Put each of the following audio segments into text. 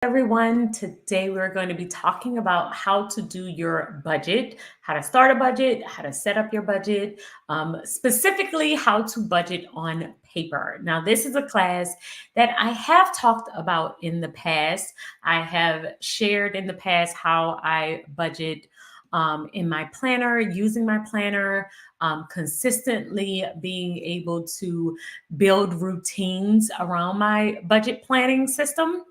Everyone. Today we're going to be talking about how to do your budget, how to start a budget, how to set up your budget, specifically how to budget on paper. Now, this is a class that I have talked about in the past. I have shared in the past how I budget in my planner, using my planner, consistently being able to build routines around my budget planning system.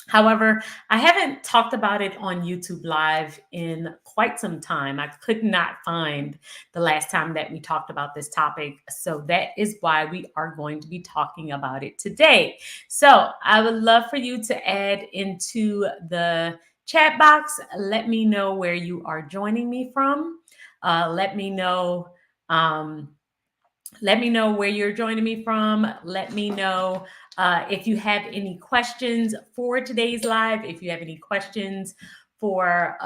However, I haven't talked about it on YouTube Live in quite some time. I could not find the last time that we talked about this topic. So that is why we are going to be talking about it today. So I would love for you to add into the chat box. Let me know where you are joining me from. Let me know. Let me know where you're joining me from. Let me know if you have any questions for today's live, if you have any questions for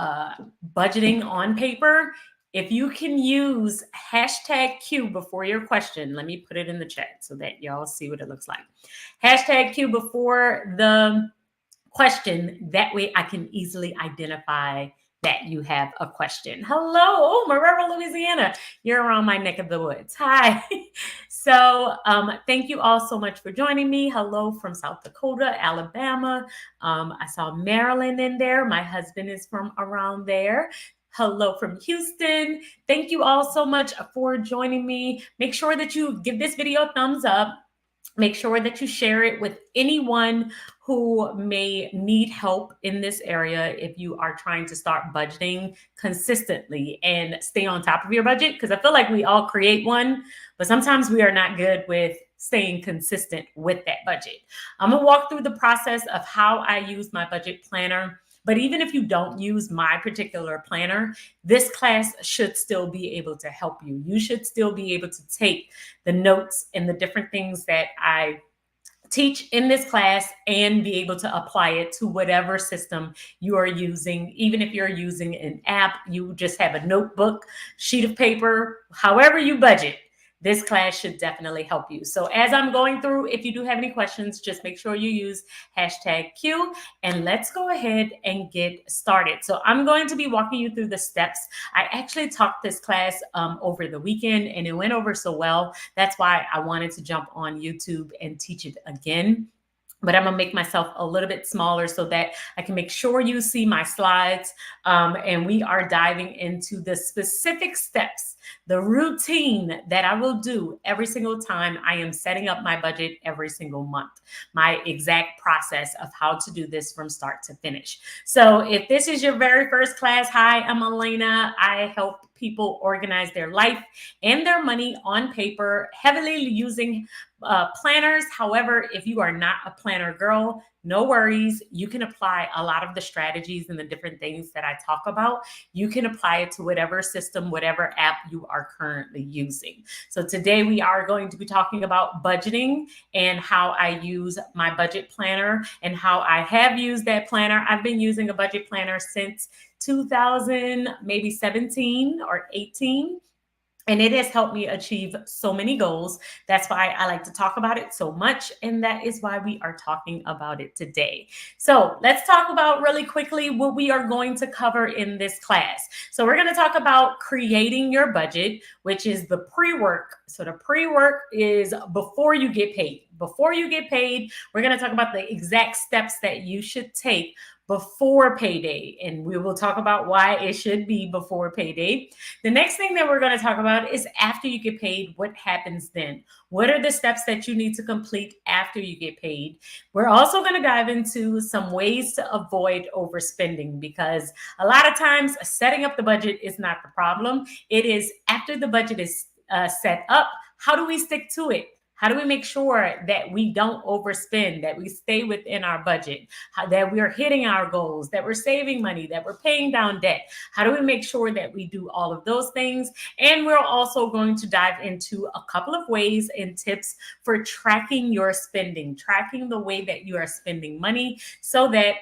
budgeting on paper. If you can use hashtag Q before your question, let me put it in the chat so that y'all see what it looks like. Hashtag Q before the question. That way I can easily identify that you have a question. Hello, oh, Marrero, Louisiana. You're around my neck of the woods. Hi. So thank you all so much for joining me. Hello from South Dakota, Alabama. I saw Maryland in there. My husband is from around there. Hello from Houston. Thank you all so much for joining me. Make sure that you give this video a thumbs up. Make sure that you share it with anyone who may need help in this area if you are trying to start budgeting consistently and stay on top of your budget. Because I feel like we all create one, but sometimes we are not good with staying consistent with that budget. I'm going to walk through the process of how I use my budget planner. But even if you don't use my particular planner, this class should still be able to help you. You should still be able to take the notes and the different things that I teach in this class and be able to apply it to whatever system you are using. Even if you're using an app, you just have a notebook, sheet of paper, however you budget. This class should definitely help you. So as I'm going through, if you do have any questions, just make sure you use hashtag Q, and let's go ahead and get started. So I'm going to be walking you through the steps. I actually taught this class over the weekend and it went over so well. That's why I wanted to jump on YouTube and teach it again. But I'm going to make myself a little bit smaller so that I can make sure you see my slides. And we are diving into the specific steps, the routine that I will do every single time I am setting up my budget every single month, my exact process of how to do this from start to finish. So if this is your very first class, hi, I'm Elena. I help people organize their life and their money on paper, heavily using planners. However, if you are not a planner girl, no worries. You can apply a lot of the strategies and the different things that I talk about. You can apply it to whatever system, whatever app you are currently using. So today we are going to be talking about budgeting and how I use my budget planner and how I have used that planner. I've been using a budget planner since 2000, maybe 17 or 18. And it has helped me achieve so many goals. That's why I like to talk about it so much. And that is why we are talking about it today. So let's talk about really quickly what we are going to cover in this class. So we're going to talk about creating your budget, which is the pre-work. So the pre-work is before you get paid. Before you get paid, we're going to talk about the exact steps that you should take before payday. And we will talk about why it should be before payday. The next thing that we're going to talk about is after you get paid, what happens then? What are the steps that you need to complete after you get paid? We're also going to dive into some ways to avoid overspending, because a lot of times setting up the budget is not the problem. It is after the budget is set up, how do we stick to it? How do we make sure that we don't overspend, that we stay within our budget, that we're hitting our goals, that we're saving money, that we're paying down debt? How do we make sure that we do all of those things? And we're also going to dive into a couple of ways and tips for tracking your spending, tracking the way that you are spending money so that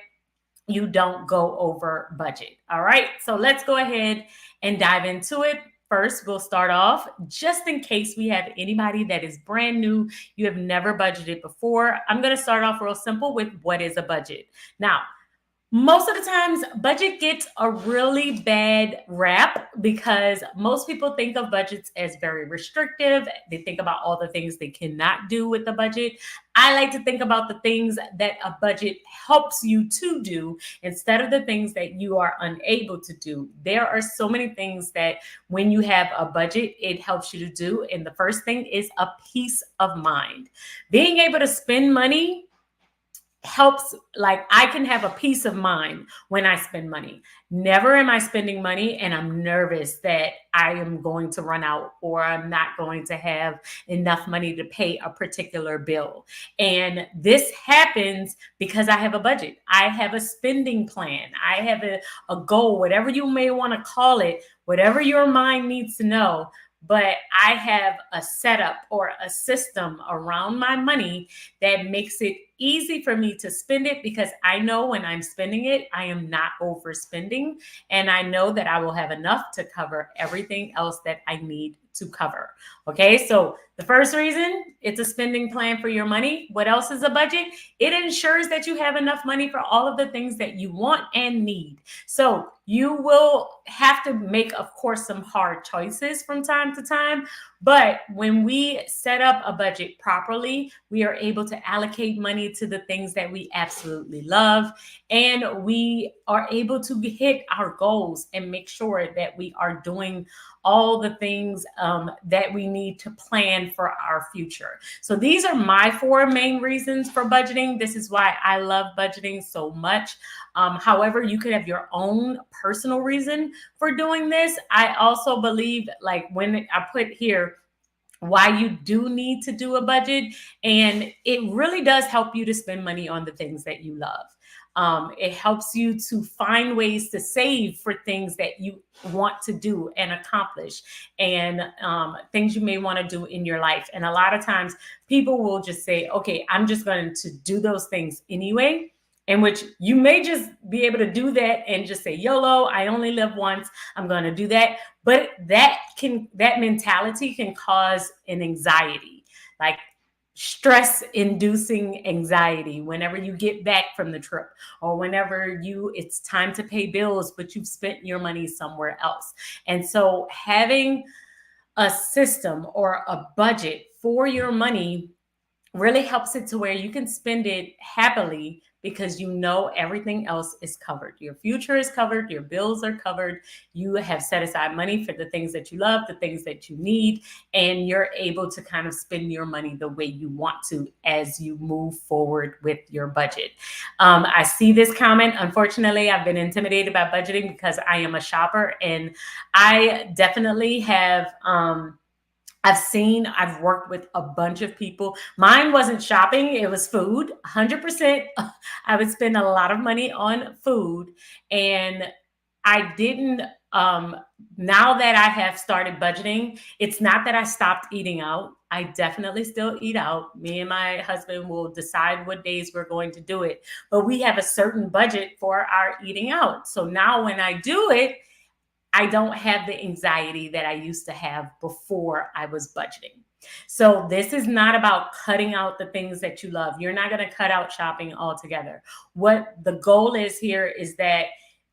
you don't go over budget. All right, so let's go ahead and dive into it. First, we'll start off, just in case we have anybody that is brand new, you have never budgeted before. I'm going to start off real simple with what is a budget. Now, Most of the times, budget gets a really bad rap because most people think of budgets as very restrictive. They think about all the things they cannot do with the budget. I like to think about the things that a budget helps you to do instead of the things that you are unable to do. There are so many things that when you have a budget, it helps you to do. And the first thing is a peace of mind. Being able to spend money helps, like I can have a peace of mind when I spend money. Never am I spending money and I'm nervous that I am going to run out or I'm not going to have enough money to pay a particular bill. And this happens because I have a budget. I have a spending plan. I have a goal, whatever you may want to call it, whatever your mind needs to know. But I have a setup or a system around my money that makes it easy for me to spend it because I know when I'm spending it, I am not overspending. And I know that I will have enough to cover everything else that I need to cover. Okay, so the first reason, it's a spending plan for your money. What else is a budget? It ensures that you have enough money for all of the things that you want and need. So you will have to make, of course, some hard choices from time to time. But when we set up a budget properly, we are able to allocate money to the things that we absolutely love. And we are able to hit our goals and make sure that we are doing all the things that we need to plan for our future. So these are my four main reasons for budgeting. This is why I love budgeting so much. However, you could have your own personal reason for doing this. I also believe, like when I put here, why you do need to do a budget, and it really does help you to spend money on the things that you love. It helps you to find ways to save for things that you want to do and accomplish, and things you may want to do in your life. And a lot of times people will just say, okay, I'm just going to do those things anyway, in which you may just be able to do that and just say, YOLO, I only live once, I'm going to do that. But that mentality can cause an anxiety, like stress inducing anxiety whenever you get back from the trip, or whenever it's time to pay bills, but you've spent your money somewhere else. And so having a system or a budget for your money really helps it to where you can spend it happily because you know everything else is covered. Your future is covered, your bills are covered, you have set aside money for the things that you love, the things that you need, and you're able to kind of spend your money the way you want to as you move forward with your budget. I see this comment. Unfortunately, I've been intimidated by budgeting because I am a shopper, and I definitely have I've worked with a bunch of people. Mine wasn't shopping, it was food. 100%. I would spend a lot of money on food. And I didn't, now that I have started budgeting, it's not that I stopped eating out. I definitely still eat out. Me and my husband will decide what days we're going to do it, but we have a certain budget for our eating out. So now when I do it, I don't have the anxiety that I used to have before I was budgeting. So this is not about cutting out the things that you love. You're not going to cut out shopping altogether. What the goal is here is that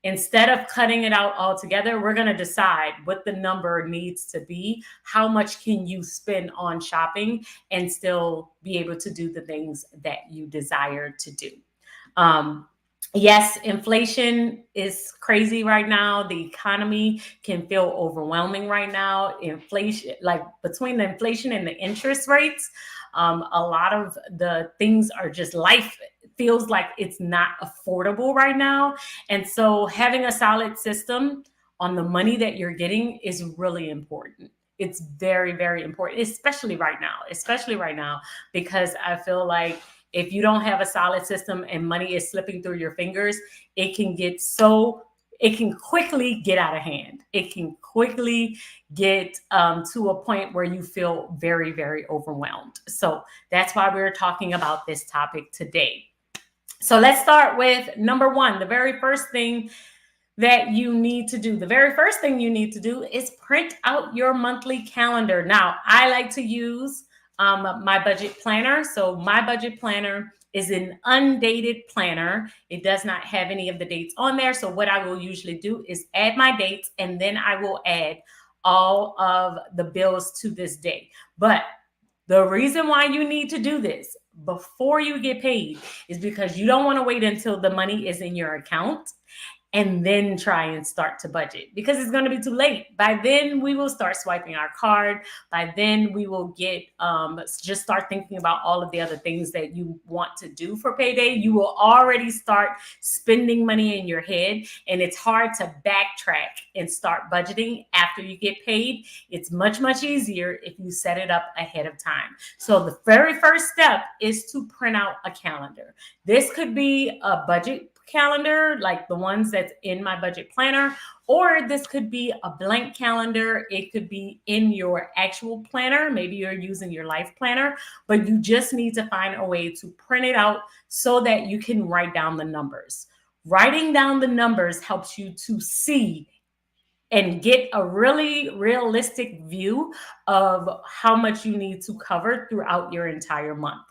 instead of cutting it out altogether, we're going to decide what the number needs to be. How much can you spend on shopping and still be able to do the things that you desire to do? Yes, inflation is crazy right now. The economy can feel overwhelming right now. Inflation, like between the inflation and the interest rates, a lot of the things are just life feels like it's not affordable right now. And so having a solid system on the money that you're getting is really important. It's very, very important, especially right now, because I feel like if you don't have a solid system and money is slipping through your fingers, it can quickly get out of hand. It can quickly get to a point where you feel very, very overwhelmed. So that's why we're talking about this topic today. So let's start with number one. The very first thing that you need to do. The very first thing you need to do is print out your monthly calendar. Now, I like to use my budget planner. So my budget planner is an undated planner. It does not have any of the dates on there. So what I will usually do is add my dates, and then I will add all of the bills to this day. But the reason why you need to do this before you get paid is because you don't want to wait until the money is in your account and then try and start to budget, because it's going to be too late. By then we will start swiping our card. By then we will get just start thinking about all of the other things that you want to do for payday. You will already start spending money in your head, and it's hard to backtrack and start budgeting after you get paid. It's much, much easier if you set it up ahead of time. So the very first step is to print out a calendar. This could be a budget calendar like the ones that's in my budget planner, or this could be a blank calendar. It could be in your actual planner. Maybe you're using your life planner, but you just need to find a way to print it out so that you can write down the numbers. Writing down the numbers helps you to see and get a really realistic view of how much you need to cover throughout your entire month.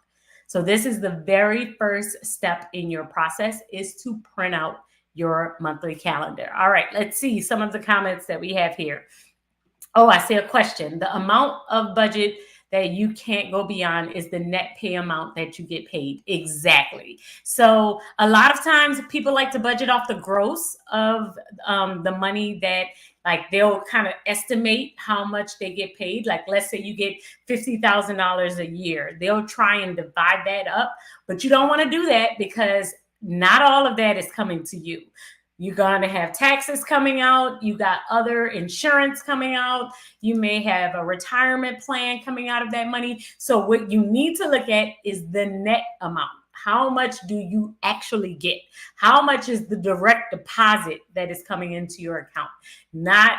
So this is the very first step in your process, is to print out your monthly calendar. All right, let's see some of the comments that we have here. Oh, I see a question. The amount of budget that you can't go beyond is the net pay amount that you get paid. Exactly. So a lot of times people like to budget off the gross of the money that, like, they'll kind of estimate how much they get paid. Like, let's say you get $50,000 a year. They'll try and divide that up, but you don't want to do that because not all of that is coming to you. You're going to have taxes coming out. You got other insurance coming out. You may have a retirement plan coming out of that money. So what you need to look at is the net amount. How much do you actually get? How much is the direct deposit that is coming into your account? Not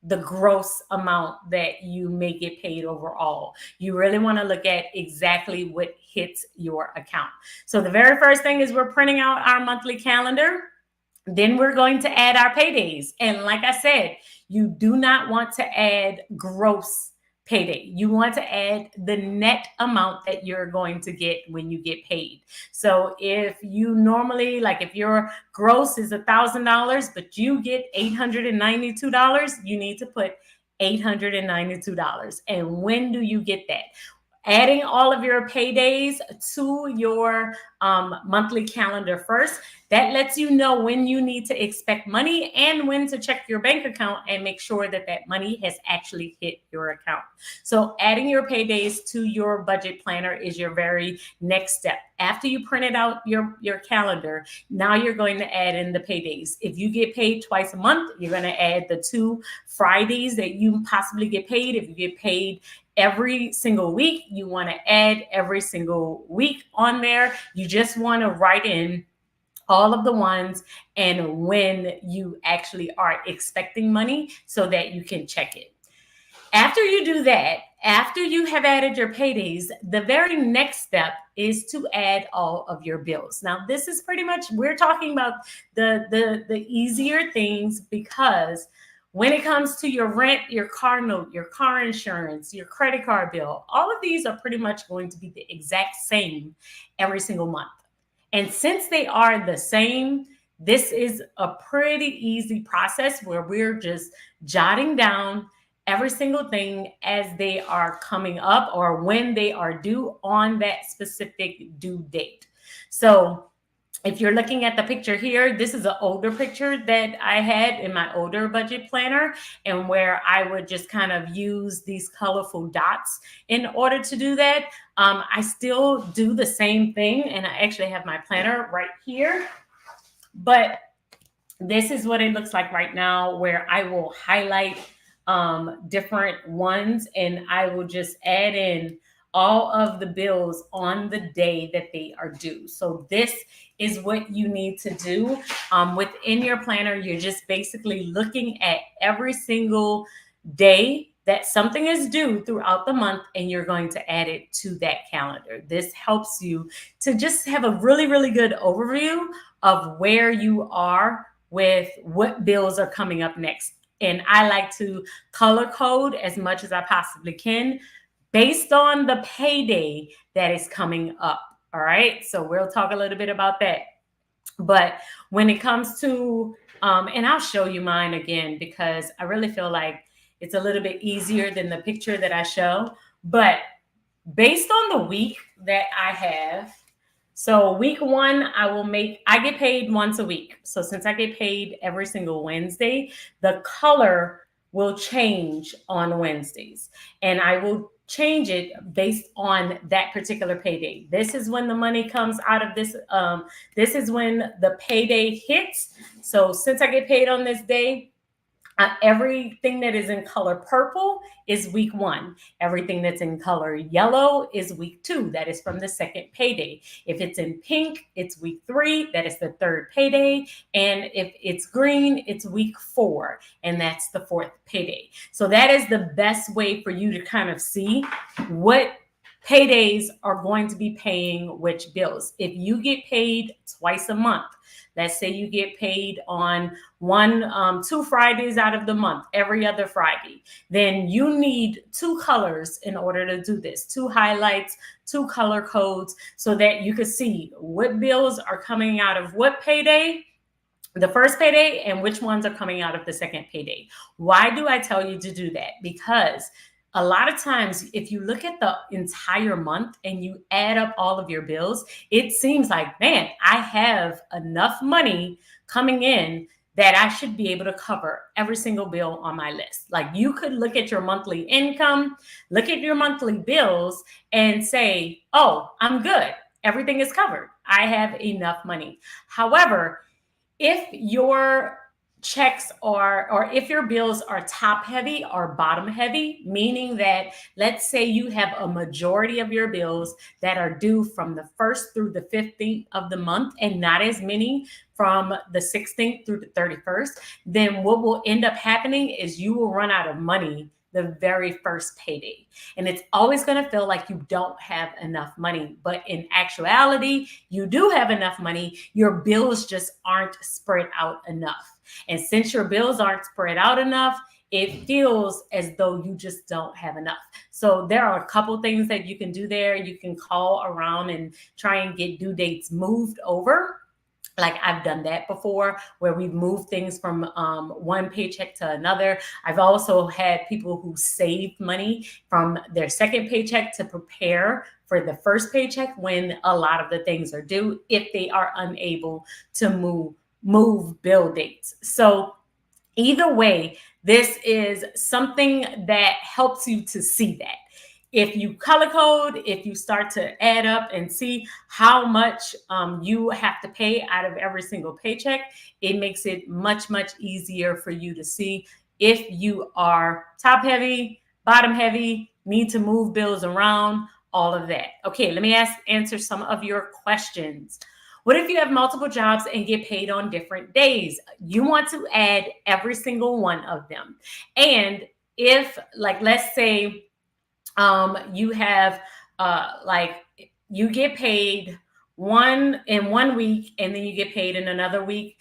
the gross amount that you may get paid overall. You really want to look at exactly what hits your account. So the very first thing is we're printing out our monthly calendar. Then we're going to add our paydays. And like I said, you do not want to add gross payday. You want to add the net amount that you're going to get when you get paid. So if you normally, like if your gross is $1,000, but you get $892, you need to put $892. And when do you get that? Adding all of your paydays to your monthly calendar first. That lets you know when you need to expect money and when to check your bank account and make sure that that money has actually hit your account. So adding your paydays to your budget planner is your very next step. After you printed out your calendar, now you're going to add in the paydays. If you get paid twice a month, you're going to add the 2 Fridays that you possibly get paid. If you get paid every single week, you want to add every single week on there. You just want to write in all of the ones and when you actually are expecting money so that you can check it. After you do that, after you have added your paydays, the very next step is to add all of your bills. Now, this is pretty much, we're talking about the easier things, because when it comes to your rent, your car note, your car insurance, your credit card bill, all of these are pretty much going to be the exact same every single month. And since they are the same, this is a pretty easy process where we're just jotting down every single thing as they are coming up or when they are due on that specific due date. So if you're looking at the picture here, this is an older picture that I had in my older budget planner, and where I would just kind of use these colorful dots in order to do that. I still do the same thing, and I actually have my planner right here. But this is what it looks like right now, where I will highlight different ones, and I will just add in all of the bills on the day that they are due. So this is what you need to do within your planner. You're just basically looking at every single day that something is due throughout the month, and you're going to add it to that calendar. This helps you to just have a really, really good overview of where you are with what bills are coming up next. And I like to color code as much as I possibly can based on the payday that is coming up. All right. So we'll talk a little bit about that. But when it comes to, and I'll show you mine again because I really feel like it's a little bit easier than the picture that I show. But based on the week that I have, so week one, I get paid once a week. So since I get paid every single Wednesday, the color will change on Wednesdays. And I will change it based on that particular payday. This is when the money comes out of this. This is when the payday hits. So since I get paid on this day, everything that is in color purple is week one. Everything that's in color yellow is week two. That is from the second payday. If it's in pink, it's week three. That is the third payday. And if it's green, it's week four. And that's the fourth payday. So that is the best way for you to kind of see what paydays are going to be paying which bills. If you get paid twice a month, let's say you get paid on two Fridays out of the month, every other Friday, then you need two colors in order to do this, two highlights, two color codes, so that you can see what bills are coming out of what payday, the first payday, and which ones are coming out of the second payday. Why do I tell you to do that? Because a lot of times, if you look at the entire month and you add up all of your bills, it seems like, man, I have enough money coming in that I should be able to cover every single bill on my list. Like, you could look at your monthly income, look at your monthly bills, and say, oh, I'm good. Everything is covered. I have enough money. However, if your checks are, or if your bills are top heavy or bottom heavy, meaning that, let's say you have a majority of your bills that are due from the 1st through the 15th of the month and not as many from the 16th through the 31st, then what will end up happening is you will run out of money the very first payday. And it's always going to feel like you don't have enough money. But in actuality, you do have enough money. Your bills just aren't spread out enough. And since your bills aren't spread out enough, it feels as though you just don't have enough. So there are a couple things that you can do there. You can call around and try and get due dates moved over. Like, I've done that before, where we've moved things from one paycheck to another. I've also had people who saved money from their second paycheck to prepare for the first paycheck when a lot of the things are due, if they are unable to move bill dates. So either way, this is something that helps you to see that. If you color code, if you start to add up and see how much you have to pay out of every single paycheck, it makes it much, much easier for you to see if you are top heavy, bottom heavy, need to move bills around, all of that. Okay, let me answer some of your questions. What if you have multiple jobs and get paid on different days? You want to add every single one of them. And if, like, let's say, you have you get paid in 1 week, and then you get paid in another week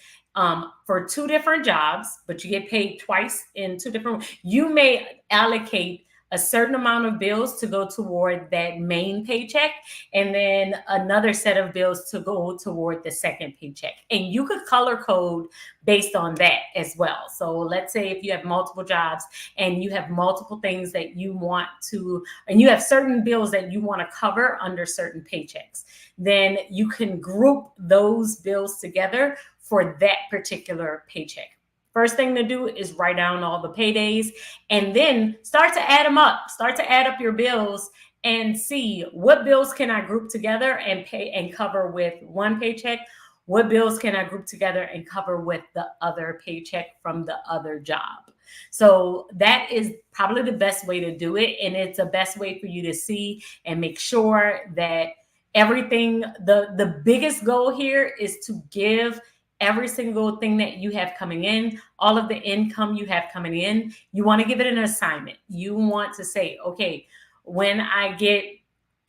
for two different jobs, but you get paid twice in two different. You may allocate a certain amount of bills to go toward that main paycheck, and then another set of bills to go toward the second paycheck. And you could color code based on that as well. So let's say if you have multiple jobs and you have multiple things that you want to, and you have certain bills that you want to cover under certain paychecks, then you can group those bills together for that particular paycheck. First thing to do is write down all the paydays and then start to add them up. Start to add up your bills and see what bills can I group together and pay and cover with one paycheck. What bills can I group together and cover with the other paycheck from the other job? So that is probably the best way to do it. And it's the best way for you to see and make sure that everything, the biggest goal here is to give every single thing that you have coming in, all of the income you have coming in, you want to give it an assignment. You want to say, okay, when I get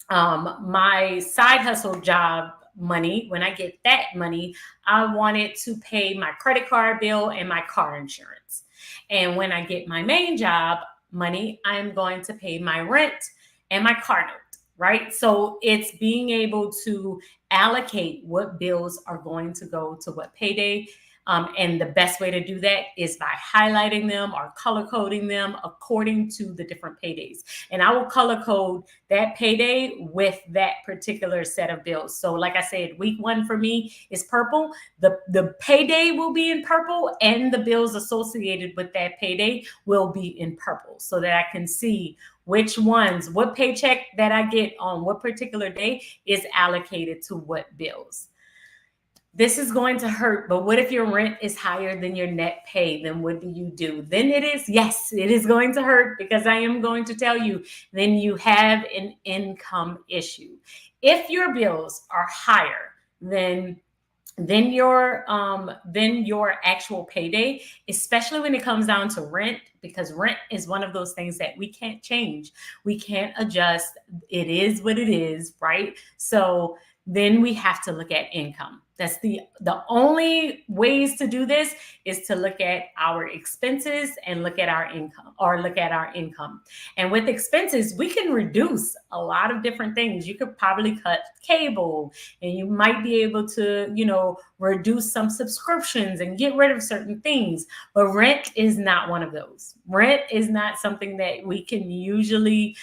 my side hustle job money, when I get that money, I want it to pay my credit card bill and my car insurance. And when I get my main job money, I'm going to pay my rent and my car note. right? So it's being able to allocate what bills are going to go to what payday. And the best way to do that is by highlighting them or color coding them according to the different paydays. And I will color code that payday with that particular set of bills. So like I said, week 1 for me is purple. The payday will be in purple, and the bills associated with that payday will be in purple, so that I can see which ones, what paycheck that I get on what particular day is allocated to what bills. This is going to hurt, but what if your rent is higher than your net pay? Then what do? Then yes, it is going to hurt, because I am going to tell you, then you have an income issue. If your bills are higher than your actual payday, especially when it comes down to rent, because rent is one of those things that we can't change, we can't adjust. It is what it is, right? So then we have to look at income. That's the only ways to do this, is to look at our expenses and look at our income. And with expenses, we can reduce a lot of different things. You could probably cut cable, and you might be able to, reduce some subscriptions and get rid of certain things. But rent is not one of those. Rent is not something that we can usually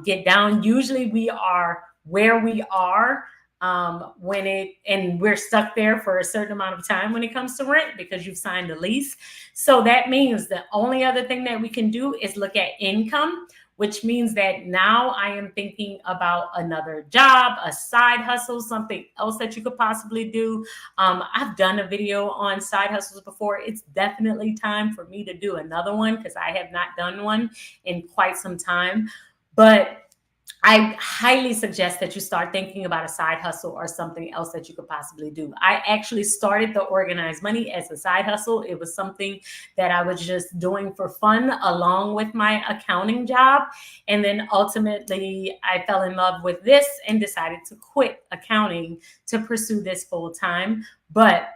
get down. Usually we are where we are and we're stuck there for a certain amount of time when it comes to rent, because you've signed a lease. So that means the only other thing that we can do is look at income, which means that now I am thinking about another job, a side hustle, something else that you could possibly do. I've done a video on side hustles before. It's definitely time for me to do another one, because I have not done one in quite some time. But I highly suggest that you start thinking about a side hustle or something else that you could possibly do. I actually started the Organized Money as a side hustle. It was something that I was just doing for fun along with my accounting job. And then ultimately I fell in love with this and decided to quit accounting to pursue this full time. But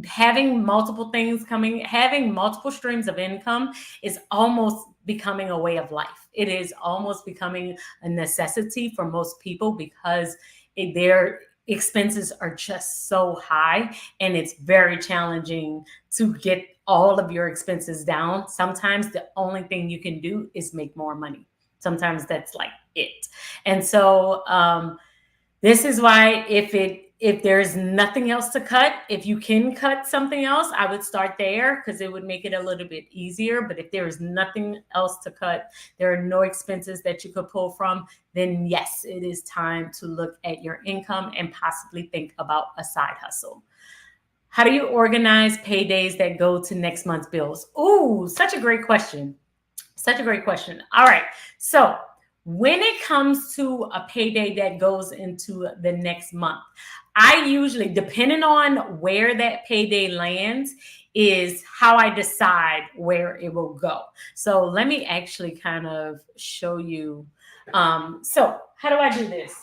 having multiple things coming, having multiple streams of income is almost becoming a way of life. It is almost becoming a necessity for most people, because their expenses are just so high, and it's very challenging to get all of your expenses down. Sometimes the only thing you can do is make more money. Sometimes that's like it. And so this is why if there's nothing else to cut, if you can cut something else, I would start there, because it would make it a little bit easier. But if there is nothing else to cut, there are no expenses that you could pull from, then yes, it is time to look at your income and possibly think about a side hustle. How do you organize paydays that go to next month's bills? Ooh, such a great question. Such a great question. All right. So when it comes to a payday that goes into the next month, I usually, depending on where that payday lands, is how I decide where it will go. So let me actually kind of show you. So how do I do this?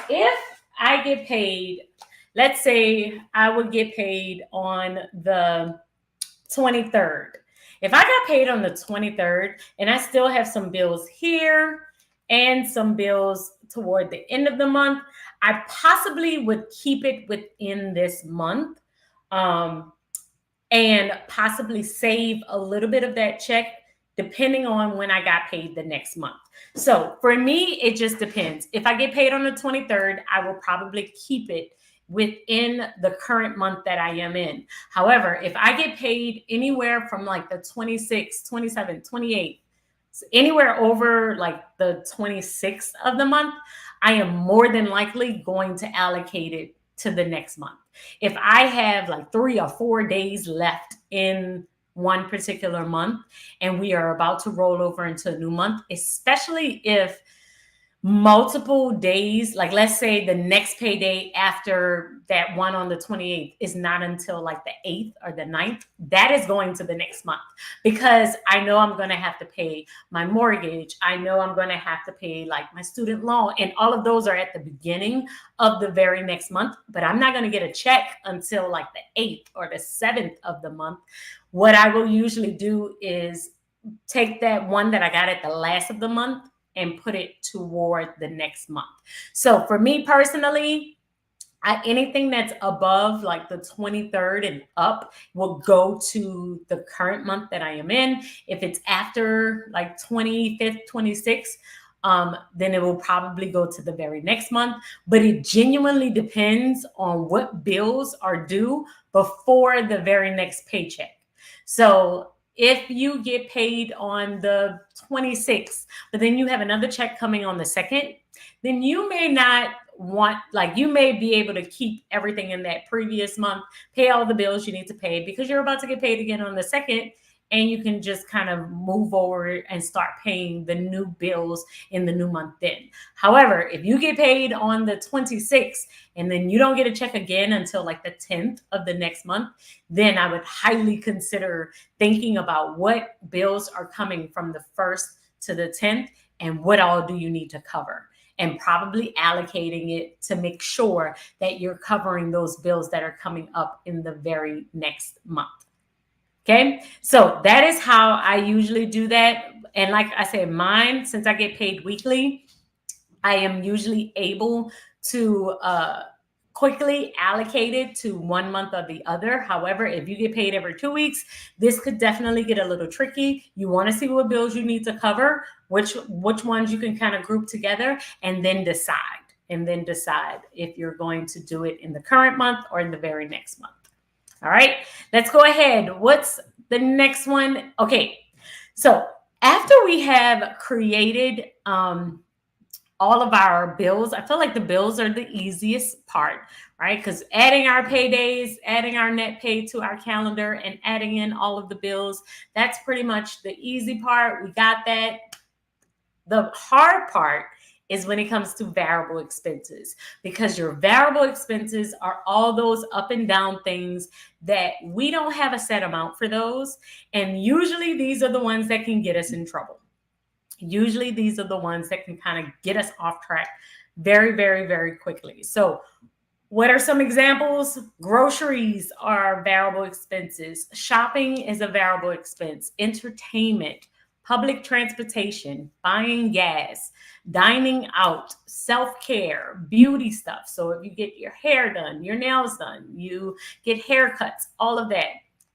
If I get paid, let's say I would get paid on the 23rd. If I got paid on the 23rd and I still have some bills here and some bills toward the end of the month, I possibly would keep it within this month and possibly save a little bit of that check depending on when I got paid the next month. So for me, it just depends. If I get paid on the 23rd, I will probably keep it within the current month that I am in. However, if I get paid anywhere from like the 26th, 27th, 28th, anywhere over like the 26th of the month, I am more than likely going to allocate it to the next month. If I have like 3 or 4 days left in one particular month and we are about to roll over into a new month, especially if multiple days, like let's say the next payday after that one on the 28th is not until like the 8th or the 9th, that is going to the next month, because I know I'm going to have to pay my mortgage. I know I'm going to have to pay like my student loan, and all of those are at the beginning of the very next month, but I'm not going to get a check until like the 8th or the 7th of the month. What I will usually do is take that one that I got at the last of the month and put it toward the next month. So for me personally, anything that's above like the 23rd and up will go to the current month that I am in. If it's after like 25th, 26th, then it will probably go to the very next month. But it genuinely depends on what bills are due before the very next paycheck. So if you get paid on the 26th, but then you have another check coming on the 2nd, then you may not want, like, you may be able to keep everything in that previous month, pay all the bills you need to pay because you're about to get paid again on the 2nd, and you can just kind of move over and start paying the new bills in the new month then. However, if you get paid on the 26th and then you don't get a check again until like the 10th of the next month, then I would highly consider thinking about what bills are coming from the 1st to the 10th and what all do you need to cover, and probably allocating it to make sure that you're covering those bills that are coming up in the very next month. Okay, so that is how I usually do that. And like I said, mine, since I get paid weekly, I am usually able to quickly allocate it to one month or the other. However, if you get paid every 2 weeks, this could definitely get a little tricky. You want to see what bills you need to cover, which ones you can kind of group together, and then decide if you're going to do it in the current month or in the very next month. All right, let's go ahead. What's the next one? Okay, so after we have created all of our bills, I feel like the bills are the easiest part, right? Because adding our paydays, adding our net pay to our calendar, and adding in all of the bills, that's pretty much the easy part. We got that. The hard part is when it comes to variable expenses, because your variable expenses are all those up and down things that we don't have a set amount for those. And usually these are the ones that can get us in trouble. Usually these are the ones that can kind of get us off track very, very, very quickly. So what are some examples? Groceries are variable expenses. Shopping is a variable expense. Entertainment, public transportation, buying gas, dining out, self-care, beauty stuff. So if you get your hair done, your nails done, you get haircuts, all of that.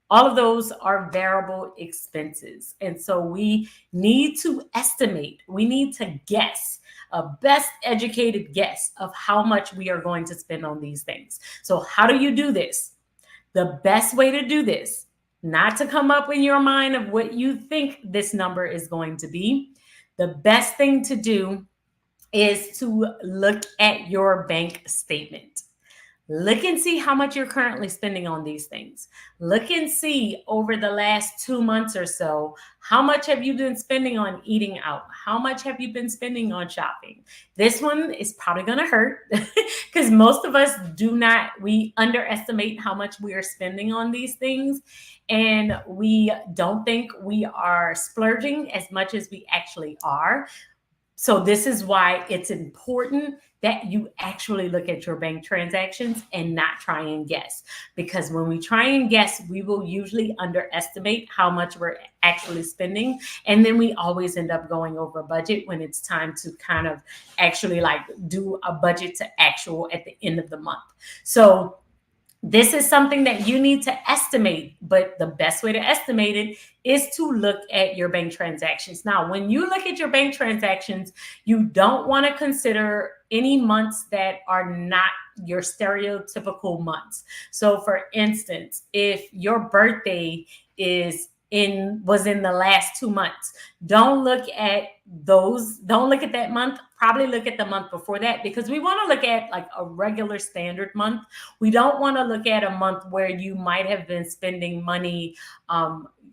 All of those are variable expenses. And so we need to estimate, we need to guess, a best educated guess of how much we are going to spend on these things. So how do you do this? The best way to do this, not to come up in your mind of what you think this number is going to be, the best thing to do is to look at your bank statement. Look and see how much you're currently spending on these things. Look and see over the last 2 months or so, how much have you been spending on eating out? How much have you been spending on shopping? This one is probably going to hurt because most of us we underestimate how much we are spending on these things. And we don't think we are splurging as much as we actually are. So this is why it's important that you actually look at your bank transactions and not try and guess. Because when we try and guess, we will usually underestimate how much we're actually spending. And then we always end up going over budget when it's time to kind of actually like do a budget to actual at the end of the month. So this is something that you need to estimate, but the best way to estimate it is to look at your bank transactions. Now, when you look at your bank transactions, you don't want to consider any months that are not your stereotypical months. So for instance, if your birthday was in the last 2 months, don't look at that month. Probably look at the month before that, because we want to look at like a regular standard month. We don't want to look at a month where you might have been spending money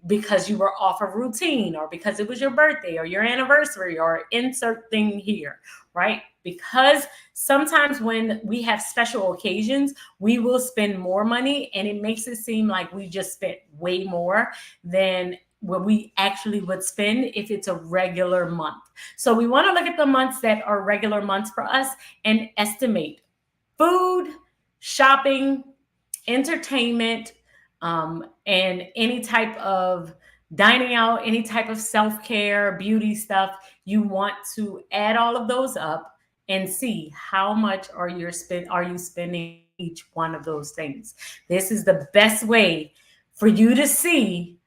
because you were off of routine, or because it was your birthday or your anniversary, or insert thing here, right? Because sometimes when we have special occasions, we will spend more money, and it makes it seem like we just spent way more than what we actually would spend if it's a regular month. So we want to look at the months that are regular months for us and estimate food, shopping, entertainment, and any type of dining out, any type of self-care, beauty stuff, you want to add all of those up and see how much are you spending each one of those things. This is the best way for you to see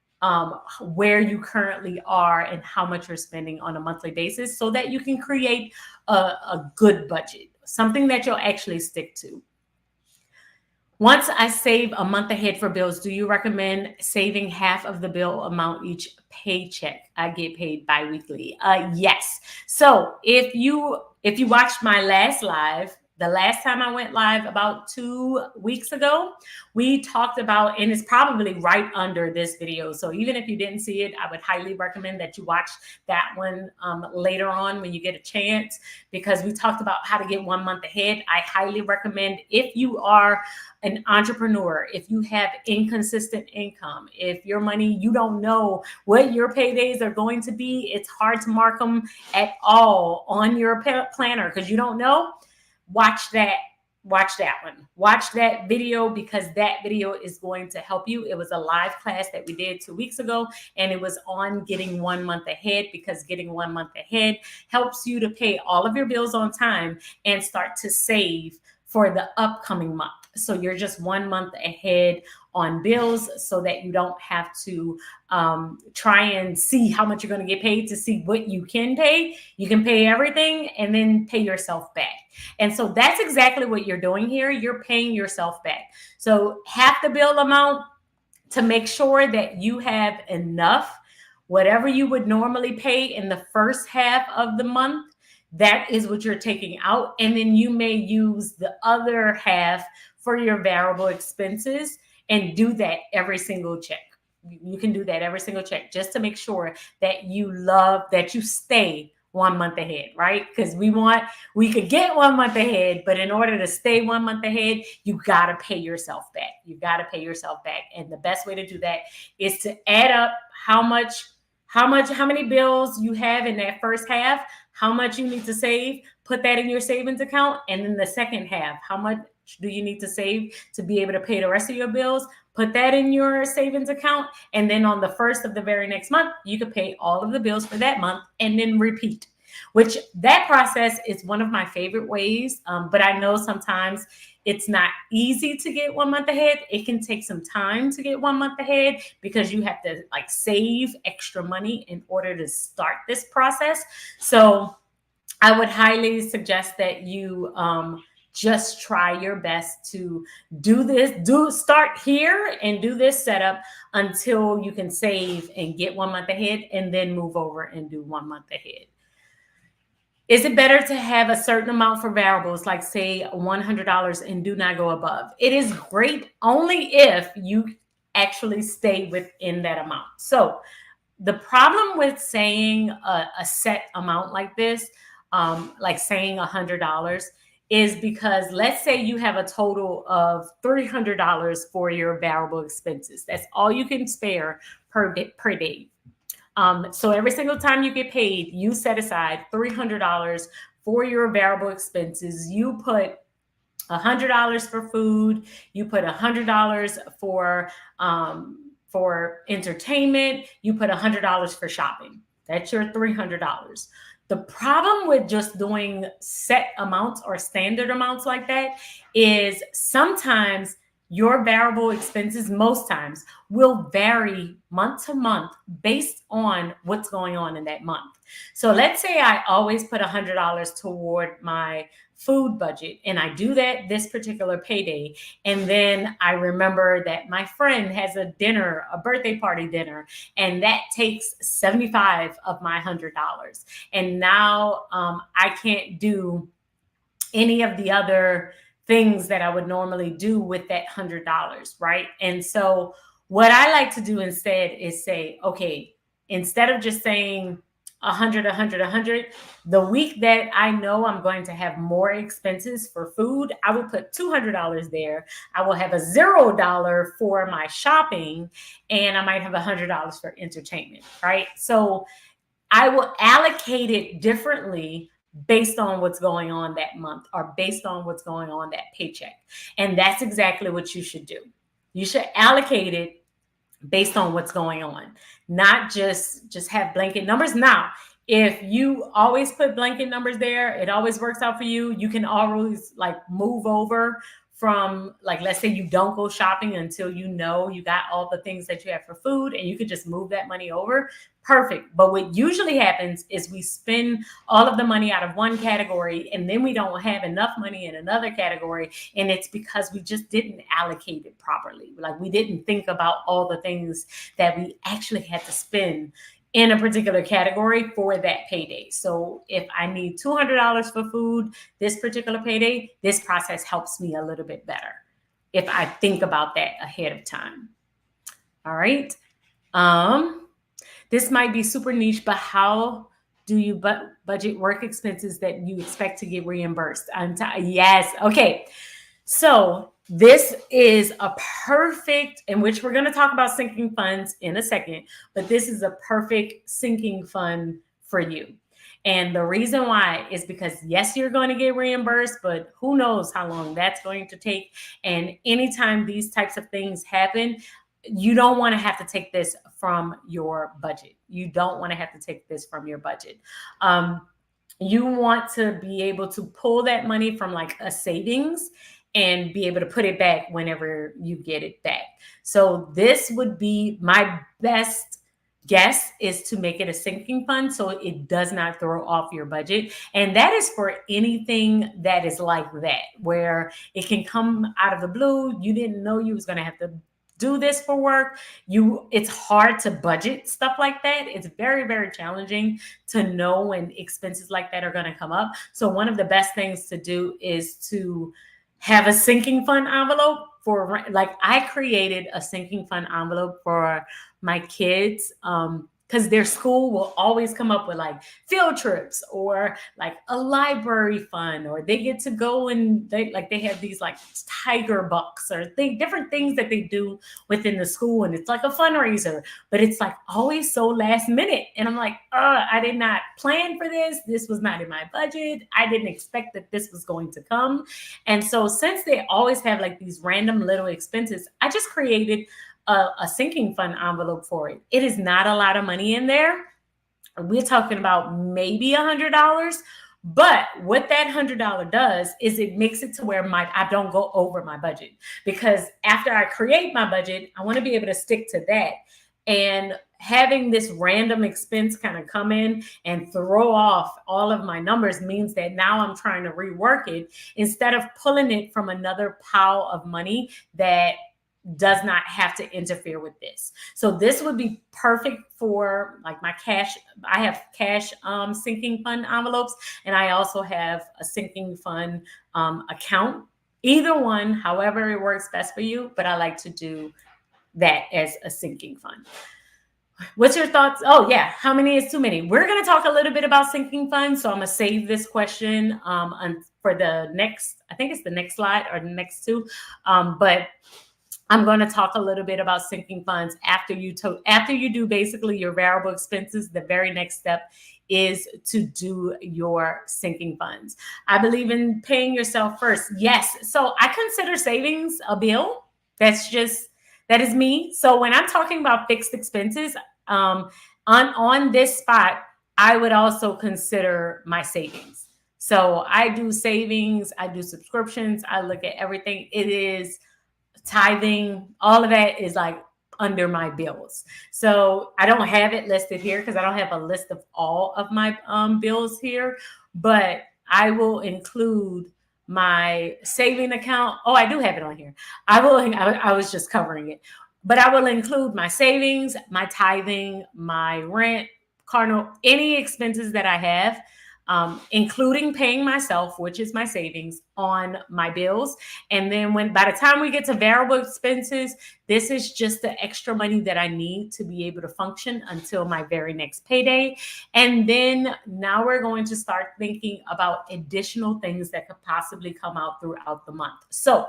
where you currently are and how much you're spending on a monthly basis, so that you can create a good budget, something that you'll actually stick to. Once I save a month ahead for bills, do you recommend saving half of the bill amount each paycheck? I get paid biweekly. Yes. So if you watched my last live, the last time I went live about 2 weeks ago, we talked about, and it's probably right under this video. So even if you didn't see it, I would highly recommend that you watch that one later on when you get a chance, because we talked about how to get 1 month ahead. I highly recommend, if you are an entrepreneur, if you have inconsistent income, if your money, you don't know what your paydays are going to be, it's hard to mark them at all on your planner because you don't know, watch that one. Watch that video, because that video is going to help you. It was a live class that we did 2 weeks ago, and it was on getting 1 month ahead, because getting 1 month ahead helps you to pay all of your bills on time and start to save for the upcoming month. So you're just 1 month ahead on bills, so that you don't have to try and see how much you're going to get paid to see what you can pay. You can pay everything and then pay yourself back. And so that's exactly what you're doing here. You're paying yourself back. So half the bill amount, to make sure that you have enough, whatever you would normally pay in the first half of the month, that is what you're taking out. And then you may use the other half for your variable expenses, and do that every single check. You can do that every single check, just to make sure that you stay 1 month ahead, right? Because we could get 1 month ahead, but in order to stay 1 month ahead, you got to pay yourself back. You got to pay yourself back. And the best way to do that is to add up how many bills you have in that first half, how much you need to save, put that in your savings account. And then the second half, how much do you need to save to be able to pay the rest of your bills? Put that in your savings account. And then on the first of the very next month, you could pay all of the bills for that month and then repeat. Which, that process is one of my favorite ways. But I know sometimes it's not easy to get 1 month ahead. It can take some time to get 1 month ahead, because you have to save extra money in order to start this process. So I would highly suggest that you just try your best to start here and do this setup until you can save and get 1 month ahead, and then move over and do 1 month ahead. Is it better to have a certain amount for variables, like say $100, and do not go above? It is great only if you actually stay within that amount. So the problem with saying a set amount like this, like saying $100, is because let's say you have a total of $300 for your variable expenses. That's all you can spare per day. So every single time you get paid, you set aside $300 for your variable expenses. You put $100 for food. You put $100 for entertainment. You put $100 for shopping. That's your $300. The problem with just doing set amounts or standard amounts like that is sometimes your variable expenses, most times, will vary month to month based on what's going on in that month. So let's say I always put $100 toward my food budget, and I do that this particular payday, and then I remember that my friend has a birthday party dinner, and that takes 75 of my $100, and now I can't do any of the other things that I would normally do with that $100, right? And so what I like to do instead is say, okay, instead of just saying 100, the week that I know I'm going to have more expenses for food, I will put $200 there. I will have a $0 for my shopping, and I might have $100 for entertainment, right? So I will allocate it differently based on what's going on that month, or based on what's going on that paycheck. And that's exactly what you should do. You should allocate it based on what's going on, not just have blanket numbers. Now, if you always put blanket numbers there, it always works out for you. You can always like move over from, like, let's say you don't go shopping until you know you got all the things that you have for food, and you could just move that money over. Perfect. But what usually happens is we spend all of the money out of one category, and then we don't have enough money in another category, and it's because we just didn't allocate it properly. Like, we didn't think about all the things that we actually had to spend in a particular category for that payday. So if I need $200 for food this particular payday, this process helps me a little bit better if I think about that ahead of time. All right. This might be super niche, but how do you budget work expenses that you expect to get reimbursed? Yes. Okay. So this is a perfect, in which we're going to talk about sinking funds in a second, but this is a perfect sinking fund for you. And the reason why is because, yes, you're going to get reimbursed, but who knows how long that's going to take. And anytime these types of things happen, you don't want to have to take this from your budget. You don't want to have to take this from your budget. You want to be able to pull that money from like a savings and be able to put it back whenever you get it back. So this would be my best guess, is to make it a sinking fund so it does not throw off your budget. And that is for anything that is like that, where it can come out of the blue. You didn't know you was going to have to do this for work. It's hard to budget stuff like that. It's very, very challenging to know when expenses like that are going to come up. So one of the best things to do is to have a sinking fund envelope for, like, I created a sinking fund envelope for my kids, because their school will always come up with like field trips or like a library fund, or they get to go and they have these like tiger bucks or different things that they do within the school, and it's like a fundraiser, but it's like always so last minute. And I'm like, I did not plan for this. This was not in my budget. I didn't expect that this was going to come. And so since they always have like these random little expenses, I just created a sinking fund envelope for it. It is not a lot of money in there. We're talking about maybe $100. But what that $100 does is it makes it to where I don't go over my budget, because after I create my budget, I want to be able to stick to that. And having this random expense kind of come in and throw off all of my numbers means that now I'm trying to rework it instead of pulling it from another pile of money that does not have to interfere with this. So this would be perfect for like my cash. I have cash sinking fund envelopes, and I also have a sinking fund account. Either one, however it works best for you, but I like to do that as a sinking fund. What's your thoughts? Oh yeah, how many is too many? We're going to talk a little bit about sinking funds, so I'm going to save this question for the next, I think it's the next slide or the next two, but I'm going to talk a little bit about sinking funds after you do basically your variable expenses. The very next step is to do your sinking funds. I believe in paying yourself first. Yes. So I consider savings a bill. That is me. So when I'm talking about fixed expenses, on this spot, I would also consider my savings. So I do savings, I do subscriptions, I look at everything. It is tithing, all of that is like under my bills. So I don't have it listed here because I don't have a list of all of my bills here, but I will include my saving account. Oh, I do have it on here. I was just covering it, but I will include my savings, my tithing, my rent, car note, any expenses that I have, including paying myself, which is my savings, on my bills. And then by the time we get to variable expenses, this is just the extra money that I need to be able to function until my very next payday. And then now we're going to start thinking about additional things that could possibly come out throughout the month. So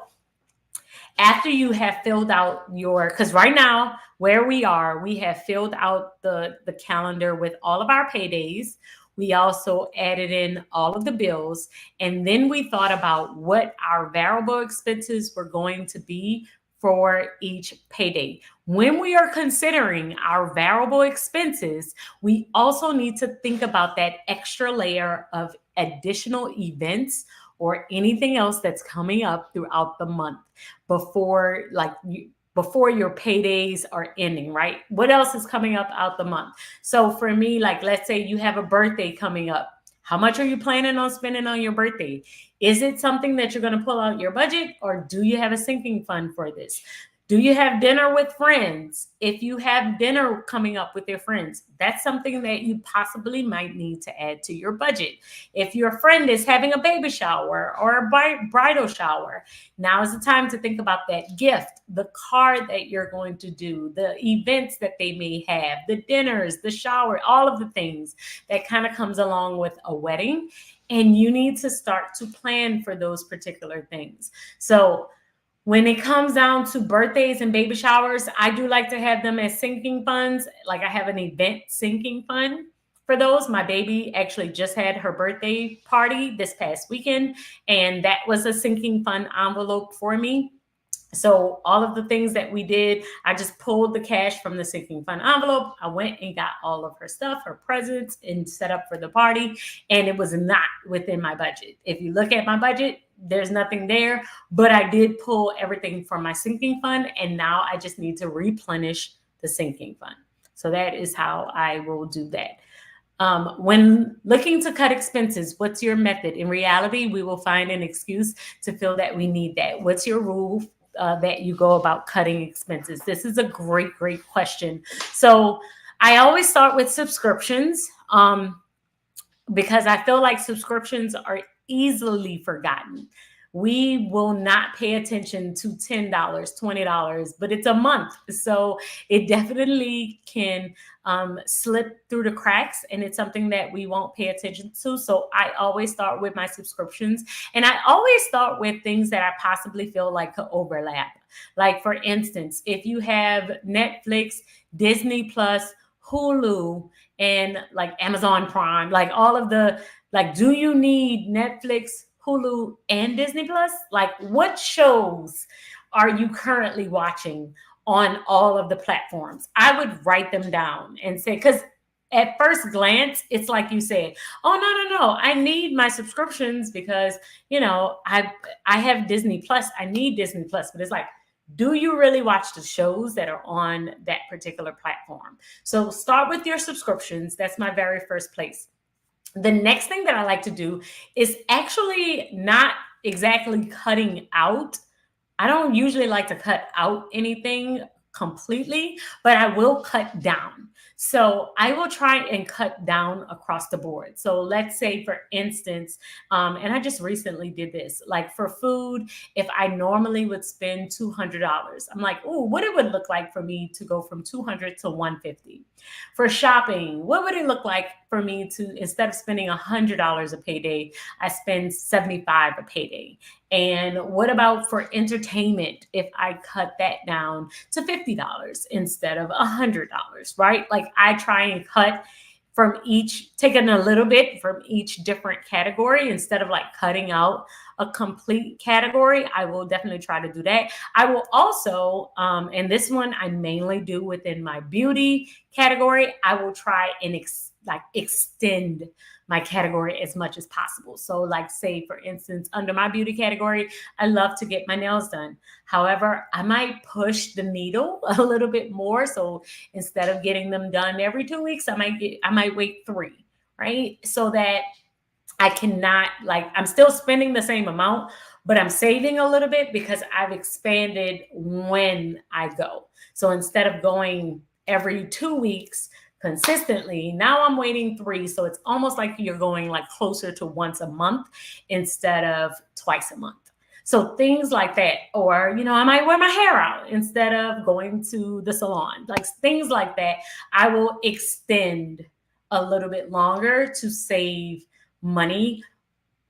after you have filled out because right now where we are, we have filled out the calendar with all of our paydays. We also added in all of the bills, and then we thought about what our variable expenses were going to be for each payday. When we are considering our variable expenses, we also need to think about that extra layer of additional events or anything else that's coming up throughout the month before before your paydays are ending, right? What else is coming up out the month? So for me, like let's say you have a birthday coming up. How much are you planning on spending on your birthday? Is it something that you're going to pull out your budget, or do you have a sinking fund for this? Do you have dinner with friends? If you have dinner coming up with your friends, that's something that you possibly might need to add to your budget. If your friend is having a baby shower or a bridal shower, now is the time to think about that gift, the card that you're going to do, the events that they may have, the dinners, the shower, all of the things that kind of comes along with a wedding. And you need to start to plan for those particular things. So when it comes down to birthdays and baby showers, I do like to have them as sinking funds. Like I have an event sinking fund for those. My baby actually just had her birthday party this past weekend, and that was a sinking fund envelope for me. So all of the things that we did, I just pulled the cash from the sinking fund envelope. I went and got all of her stuff, her presents, and set up for the party. And it was not within my budget. If you look at my budget, there's nothing there, but I did pull everything from my sinking fund. And now I just need to replenish the sinking fund. So that is how I will do that. When looking to cut expenses, what's your method? In reality, we will find an excuse to feel that we need that. What's your rule that you go about cutting expenses? This is a great question. So I always start with subscriptions because I feel like subscriptions are easily forgotten. We will not pay attention to $10, $20, but it's a month. So it definitely can slip through the cracks, and it's something that we won't pay attention to. So I always start with my subscriptions, and I always start with things that I possibly feel like could overlap. Like for instance, if you have Netflix, Disney Plus, Hulu, and like Amazon Prime, like all of the, like, do you need Netflix, Hulu, and Disney Plus? Like, what shows are you currently watching on all of the platforms? I would write them down and say, because at first glance, it's like you said, oh, no, I need my subscriptions because, you know, I have Disney Plus. I need Disney Plus. But it's like, do you really watch the shows that are on that particular platform? So start with your subscriptions. That's my very first place. The next thing that I like to do is actually not exactly cutting out. I don't usually like to cut out anything completely, but I will cut down. So I will try and cut down across the board. So let's say, for instance, and I just recently did this, like for food, if I normally would spend $200, I'm like, oh, what it would look like for me to go from 200 to 150. For shopping, what would it look like for me to, instead of spending $100 a payday, I spend 75 a payday? And what about for entertainment if I cut that down to $50 instead of $100, right? Like I try and cut from each, taking a little bit from each different category instead of like cutting out a complete category. I will definitely try to do that. I will also, and this one I mainly do within my beauty category, I will try and extend my category as much as possible. So like say, for instance, under my beauty category, I love to get my nails done. However, I might push the needle a little bit more. So instead of getting them done every 2 weeks, I might wait 3, right? So that I cannot, like, I'm still spending the same amount, but I'm saving a little bit because I've expanded when I go. So instead of going every 2 weeks consistently, now I'm waiting 3. So it's almost like you're going like closer to once a month instead of twice a month. So things like that. Or, you know, I might wear my hair out instead of going to the salon. Like things like that, I will extend a little bit longer to save money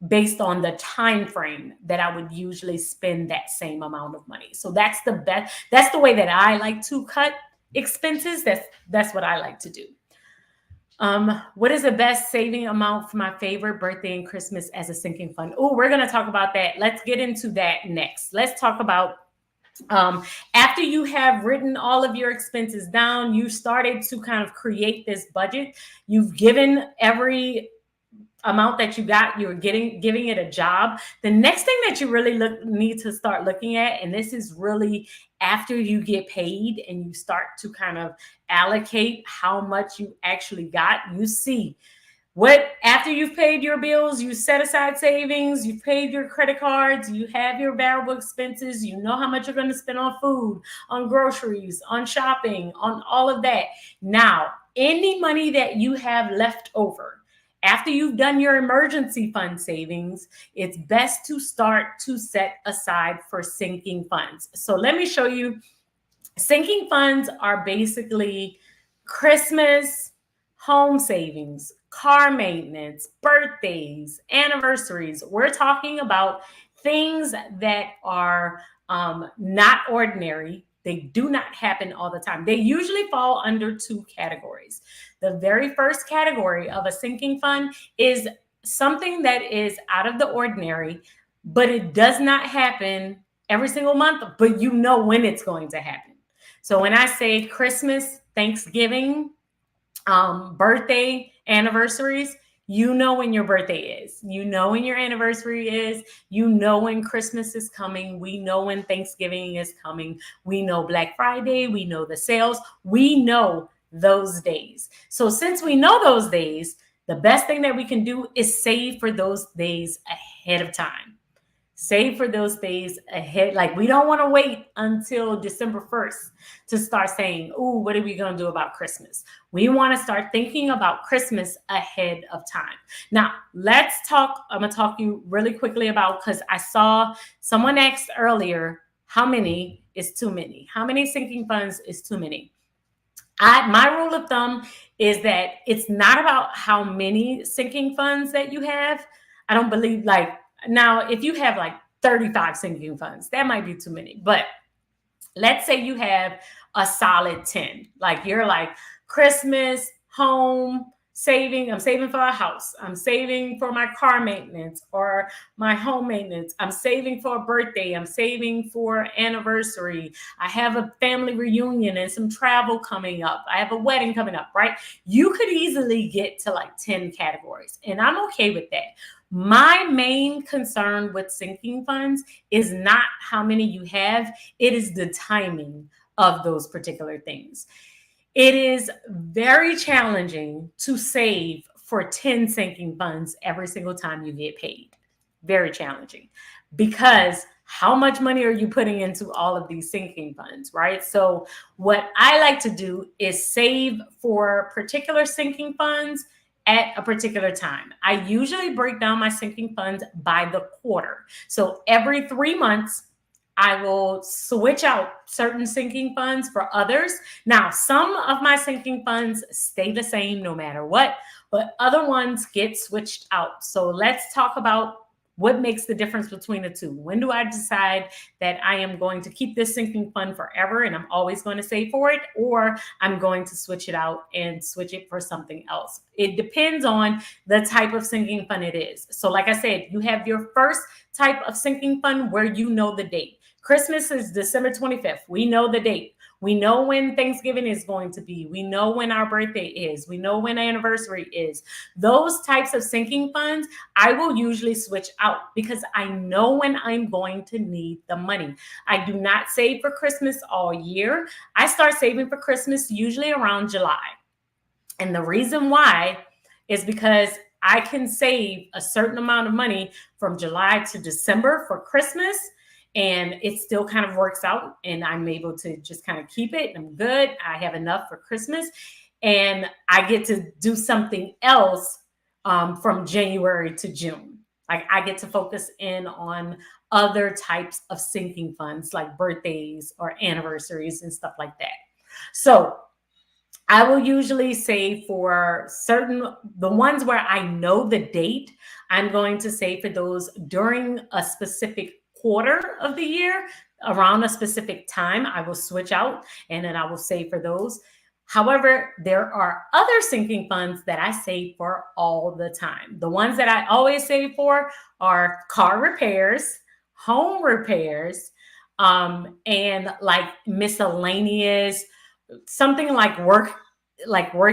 based on the time frame that I would usually spend that same amount of money. So that's the best. That's the way that I like to cut expenses. That's what I like to do. What is the best saving amount for my favorite birthday and Christmas as a sinking fund? Oh, we're going to talk about that. Let's get into that next. Let's talk about After you have written all of your expenses down, you started to kind of create this budget. You've given every amount that you got, you're giving it a job. The next thing that you really need to start looking at, and this is really after you get paid and you start to kind of allocate how much you actually got, you see what, after you've paid your bills, you set aside savings, you've paid your credit cards, you have your variable expenses, you know how much you're going to spend on food, on groceries, on shopping, on all of that. Now, any money that you have left over, after you've done your emergency fund savings, it's best to start to set aside for sinking funds. So let me show you. Sinking funds are basically Christmas, home savings, car maintenance, birthdays, anniversaries. We're talking about things that are not ordinary. They do not happen all the time. They usually fall under two categories. The very first category of a sinking fund is something that is out of the ordinary, but it does not happen every single month, but you know when it's going to happen. So when I say Christmas, Thanksgiving, birthday, anniversaries, you know when your birthday is. You know when your anniversary is. You know when Christmas is coming. We know when Thanksgiving is coming. We know Black Friday. We know the sales. We know those days. So since we know those days, the best thing that we can do is save for those days ahead of time. Save for those days ahead. Like, we don't want to wait until December 1st to start saying, "Oh, what are we going to do about Christmas?" We want to start thinking about Christmas ahead of time. Now, let's talk. I'm going to talk to you really quickly about, because I saw someone asked earlier, how many is too many? How many sinking funds is too many? My rule of thumb is that it's not about how many sinking funds that you have. I don't believe, like, now, if you have like 35 sinking funds, that might be too many. But let's say you have a solid 10. Like, you're like, Christmas, home, saving. I'm saving for a house. I'm saving for my car maintenance or my home maintenance. I'm saving for a birthday. I'm saving for anniversary. I have a family reunion and some travel coming up. I have a wedding coming up, right? You could easily get to like 10 categories, and I'm okay with that. My main concern with sinking funds is not how many you have, it is the timing of those particular things. It is very challenging to save for 10 sinking funds every single time you get paid. Very challenging, because how much money are you putting into all of these sinking funds, right? So what I like to do is save for particular sinking funds at a particular time. I usually break down my sinking funds by the quarter. So every 3 months, I will switch out certain sinking funds for others. Now, some of my sinking funds stay the same no matter what, but other ones get switched out. So let's talk about what makes the difference between the two. When do I decide that I am going to keep this sinking fund forever and I'm always going to save for it, or I'm going to switch it out and switch it for something else? It depends on the type of sinking fund it is. So like I said, you have your first type of sinking fund where you know the date. Christmas is December 25th. We know the date. We know when Thanksgiving is going to be. We know when our birthday is. We know when anniversary is. Those types of sinking funds, I will usually switch out because I know when I'm going to need the money. I do not save for Christmas all year. I start saving for Christmas usually around July. And the reason why is because I can save a certain amount of money from July to December for Christmas, and it still kind of works out, and I'm able to just kind of keep it. I'm good. I have enough for Christmas, and I get to do something else from January to June. Like, I get to focus in on other types of sinking funds, like birthdays or anniversaries and stuff like that. So I will usually save for the ones where I know the date. I'm going to save for those during a specific quarter of the year, around a specific time. I will switch out and then I will save for those. However, there are other sinking funds that I save for all the time. The ones that I always save for are car repairs, home repairs, And like miscellaneous, something like work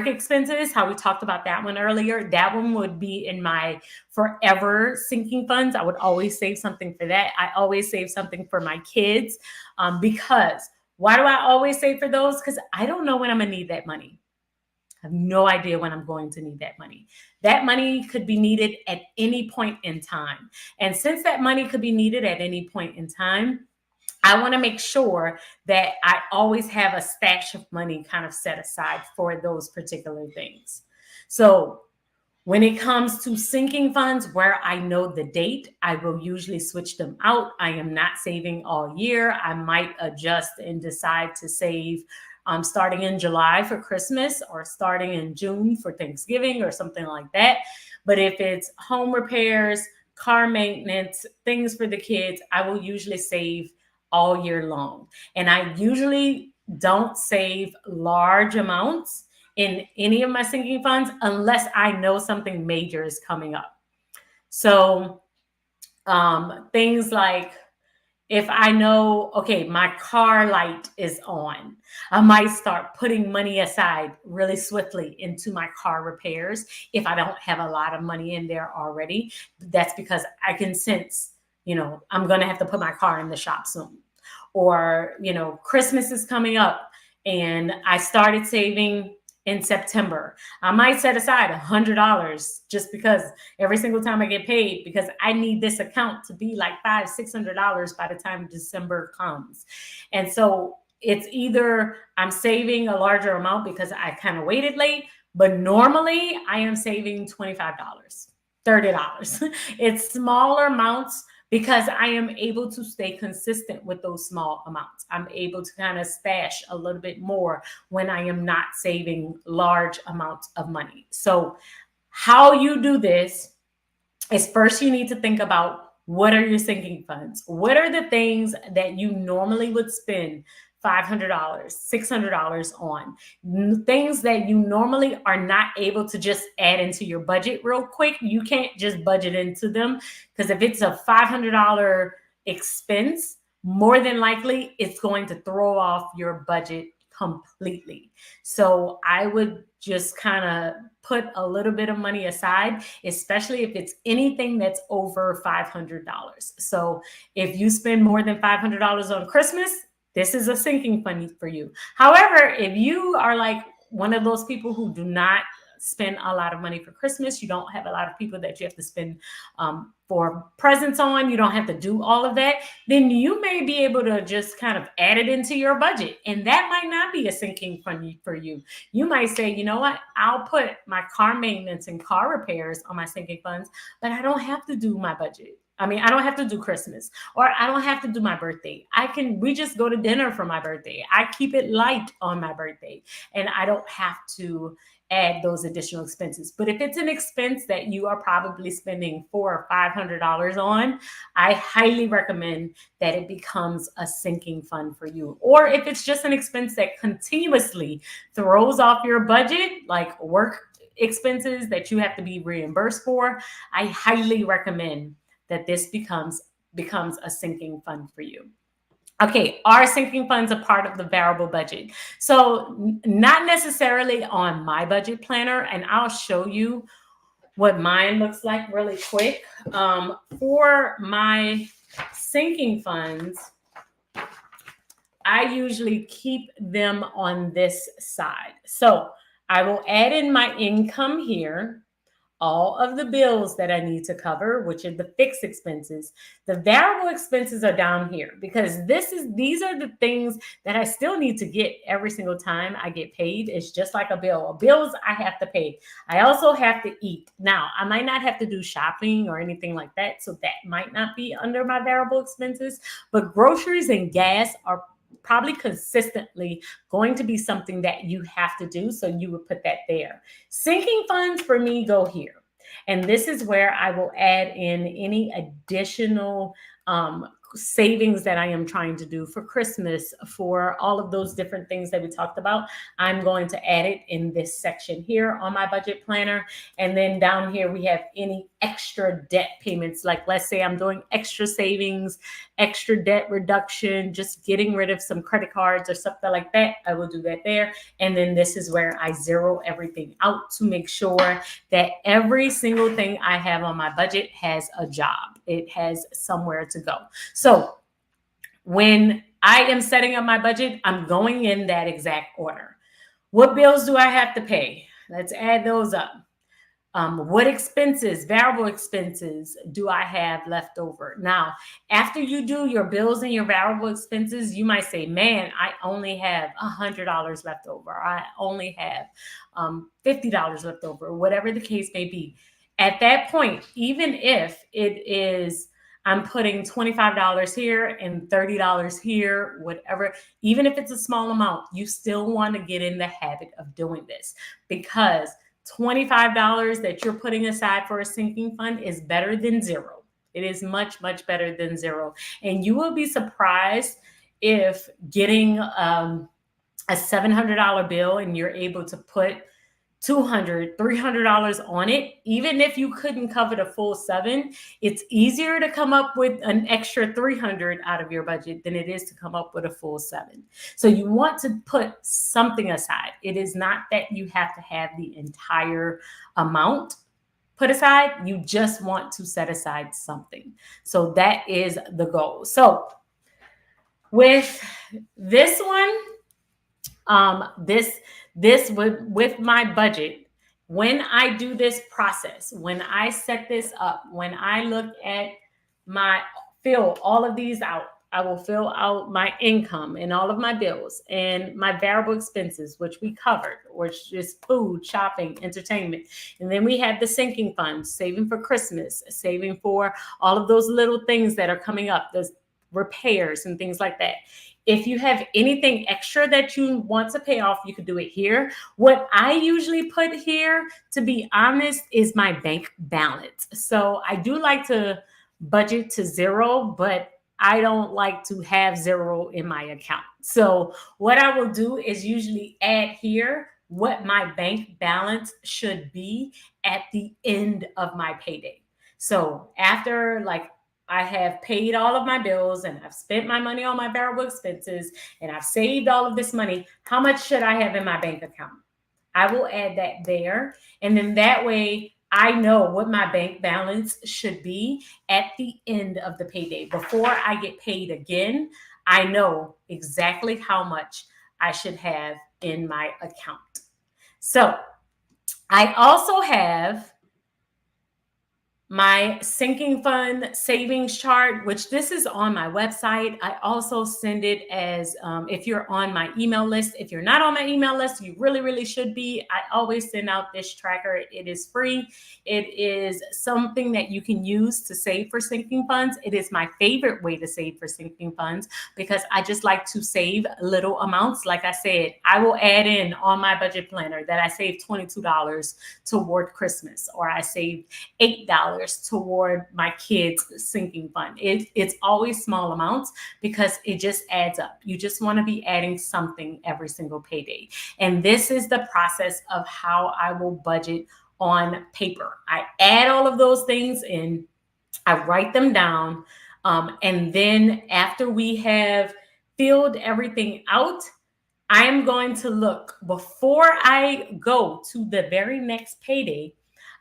expenses, how we talked about that one earlier. That one would be in my forever sinking funds. I would always save something for that. I always save something for my kids, because why do I always save for those? Because I don't know when I'm gonna need that money. I have no idea when I'm going to need that money. That money could be needed at any point in time. And since that money could be needed at any point in time, I want to make sure that I always have a stash of money kind of set aside for those particular things. So when it comes to sinking funds where I know the date, I will usually switch them out. I am not saving all year. I might adjust and decide to save starting in July for Christmas, or starting in June for Thanksgiving, or something like that. But if it's home repairs, car maintenance, things for the kids, I will usually save all year long. And I usually don't save large amounts in any of my sinking funds unless I know something major is coming up. So things like, if I know, okay, my car light is on, I might start putting money aside really swiftly into my car repairs. If I don't have a lot of money in there already, that's because I can sense, I'm going to have to put my car in the shop soon. Or, Christmas is coming up and I started saving in September. I might set aside $100 just because every single time I get paid, because I need this account to be like $500-$600 by the time December comes. And so it's either I'm saving a larger amount because I kind of waited late, but normally I am saving $25, $30. It's smaller amounts because I am able to stay consistent with those small amounts. I'm able to kind of stash a little bit more when I am not saving large amounts of money. So how you do this is, first you need to think about, what are your sinking funds? What are the things that you normally would spend $500, $600 on? Things that you normally are not able to just add into your budget real quick. You can't just budget into them, because if it's a $500 expense, more than likely it's going to throw off your budget completely. So I would just kind of put a little bit of money aside, especially if it's anything that's over $500. So if you spend more than $500 on Christmas, this is a sinking fund for you. However, if you are like one of those people who do not spend a lot of money for Christmas, you don't have a lot of people that you have to spend for presents on, you don't have to do all of that, then you may be able to just kind of add it into your budget. And that might not be a sinking fund for you. You might say, you know what, I'll put my car maintenance and car repairs on my sinking funds, but I don't have to do my budget. I mean, I don't have to do Christmas, or I don't have to do my birthday. We just go to dinner for my birthday. I keep it light on my birthday, and I don't have to add those additional expenses. But if it's an expense that you are probably spending $400 or $500 on, I highly recommend that it becomes a sinking fund for you. Or if it's just an expense that continuously throws off your budget, like work expenses that you have to be reimbursed for, I highly recommend that this becomes a sinking fund for you. Okay, are sinking funds a part of the variable budget? So not necessarily on my budget planner, and I'll show you what mine looks like really quick. For my sinking funds, I usually keep them on this side. So I will add in my income here, all of the bills that I need to cover, which are the fixed expenses. The variable expenses are down here, because these are the things that I still need to get every single time I get paid. It's just like a bill. Bills I have to pay. I also have to eat. Now, I might not have to do shopping or anything like that, so that might not be under my variable expenses, but groceries and gas are probably consistently going to be something that you have to do. So you would put that there. Sinking funds for me go here. And this is where I will add in any additional savings that I am trying to do for Christmas, for all of those different things that we talked about. I'm going to add it in this section here on my budget planner. And then down here, we have any extra debt payments. Like let's say I'm doing extra savings, extra debt reduction, just getting rid of some credit cards or something like that. I will do that there. And then this is where I zero everything out to make sure that every single thing I have on my budget has a job. It has somewhere to go. So when I am setting up my budget, I'm going in that exact order. What bills do I have to pay? Let's add those up. What expenses, variable expenses, do I have left over? Now, after you do your bills and your variable expenses, you might say, man, I only have $100 left over. I only have $50 left over, whatever the case may be. At that point, even if it is, I'm putting $25 here and $30 here, whatever, even if it's a small amount, you still want to get in the habit of doing this, because $25 that you're putting aside for a sinking fund is better than zero. It is much, much better than zero. And you will be surprised if getting a $700 bill and you're able to put $200, $300 on it, even if you couldn't cover the full $7, it's easier to come up with an extra $300 out of your budget than it is to come up with a full $7. So you want to put something aside. It is not that you have to have the entire amount put aside. You just want to set aside something. So that is the goal. So with this one, this with my budget, when I do this process, when I set this up, when I look at fill all of these out, I will fill out my income and all of my bills and my variable expenses, which we covered, which is food, shopping, entertainment. And then we have the sinking fund, saving for Christmas, saving for all of those little things that are coming up, the repairs and things like that. If you have anything extra that you want to pay off, you could do it here. What I usually put here, to be honest, is my bank balance. So I do like to budget to zero, but I don't like to have zero in my account. So what I will do is usually add here what my bank balance should be at the end of my payday. So after I have paid all of my bills and I've spent my money on my variable expenses and I've saved all of this money, how much should I have in my bank account? I will add that there. And then that way I know what my bank balance should be at the end of the payday. Before I get paid again, I know exactly how much I should have in my account. So I also have my sinking fund savings chart, which this is on my website. I also send it as if you're on my email list. If you're not on my email list, you really, really should be. I always send out this tracker. It is free. It is something that you can use to save for sinking funds. It is my favorite way to save for sinking funds because I just like to save little amounts. Like I said, I will add in on my budget planner that I saved $22 toward Christmas, or I saved $8 toward my kids' sinking fund. It's always small amounts because it just adds up. You just want to be adding something every single payday. And this is the process of how I will budget on paper. I add all of those things in, I write them down. And then after we have filled everything out, I am going to look before I go to the very next payday.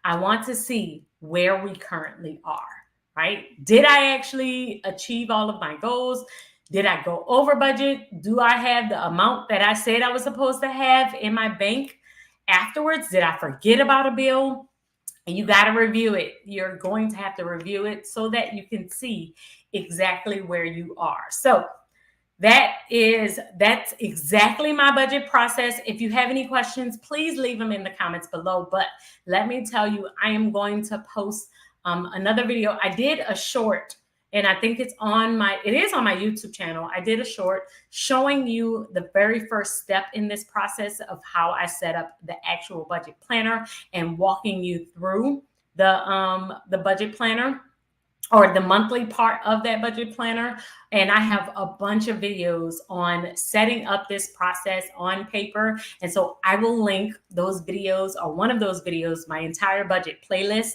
I want to see where we currently are, right? Did I actually achieve all of my goals? Did I go over budget? Do I have the amount that I said I was supposed to have in my bank afterwards? Did I forget about a bill? And you got to review it. You're going to have to review it so that you can see exactly where you are. So that's exactly my budget process. If you have any questions, please leave them in the comments below. But let me tell you, I am going to post another video. I did a short, and I think it is on my YouTube channel. I did a short showing you the very first step in this process of how I set up the actual budget planner and walking you through the budget planner, or the monthly part of that budget planner. And I have a bunch of videos on setting up this process on paper. And so I will link those videos, or one of those videos, my entire budget playlist,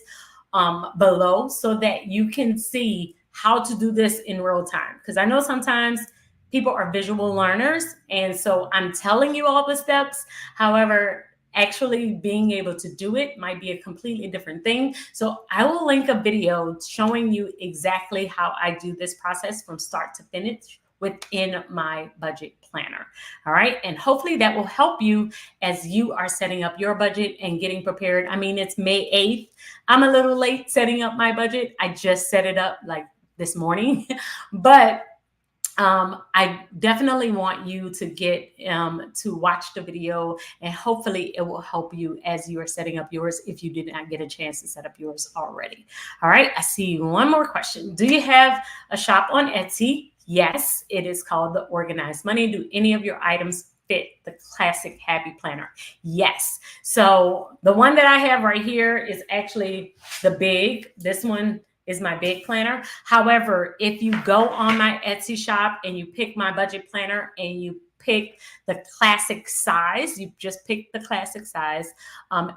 below so that you can see how to do this in real time. Because I know sometimes people are visual learners, and so I'm telling you all the steps. However, actually being able to do it might be a completely different thing. So I will link a video showing you exactly how I do this process from start to finish within my budget planner. All right. And hopefully that will help you as you are setting up your budget and getting prepared. I mean, it's May 8th. I'm a little late setting up my budget. I just set it up like this morning, but I definitely want you to get to watch the video, and hopefully it will help you as you are setting up yours if you did not get a chance to set up yours already. All right, I see one more question. Do you have a shop on Etsy? Yes, it is called The Organized Money. Do any of your items fit the classic happy planner? Yes. So the one that I have right here is actually the big. This one is my big planner. However, if you go on my Etsy shop and you pick my budget planner and you pick the classic size, you just pick the classic size,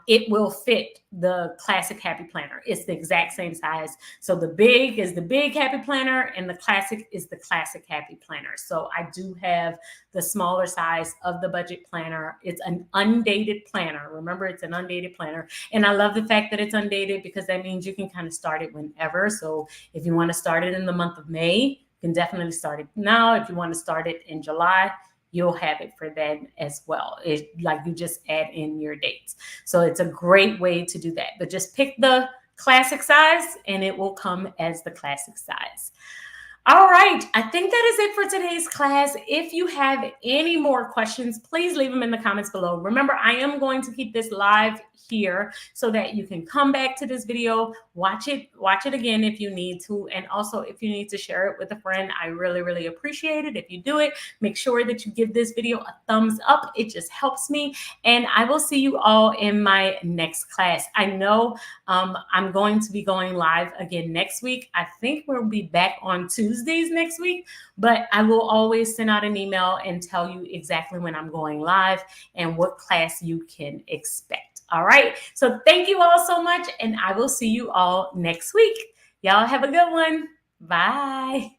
it will fit the classic happy planner. It's the exact same size. So the big is the big happy planner and the classic is the classic happy planner. So I do have the smaller size of the budget planner. It's an undated planner. Remember, it's an undated planner. And I love the fact that it's undated because that means you can kind of start it whenever. So if you want to start it in the month of May, you can definitely start it now. If you want to start it in July, you'll have it for then as well. It like you just add in your dates. So it's a great way to do that. But just pick the classic size and it will come as the classic size. All right, I think that is it for today's class. If you have any more questions, please leave them in the comments below. Remember, I am going to keep this live here so that you can come back to this video, watch it again if you need to. And also if you need to share it with a friend, I really, really appreciate it. If you do it, make sure that you give this video a thumbs up. It just helps me. And I will see you all in my next class. I know I'm going to be going live again next week. I think we'll be back on Tuesdays next week, but I will always send out an email and tell you exactly when I'm going live and what class you can expect. All right. So thank you all so much, and I will see you all next week. Y'all have a good one. Bye.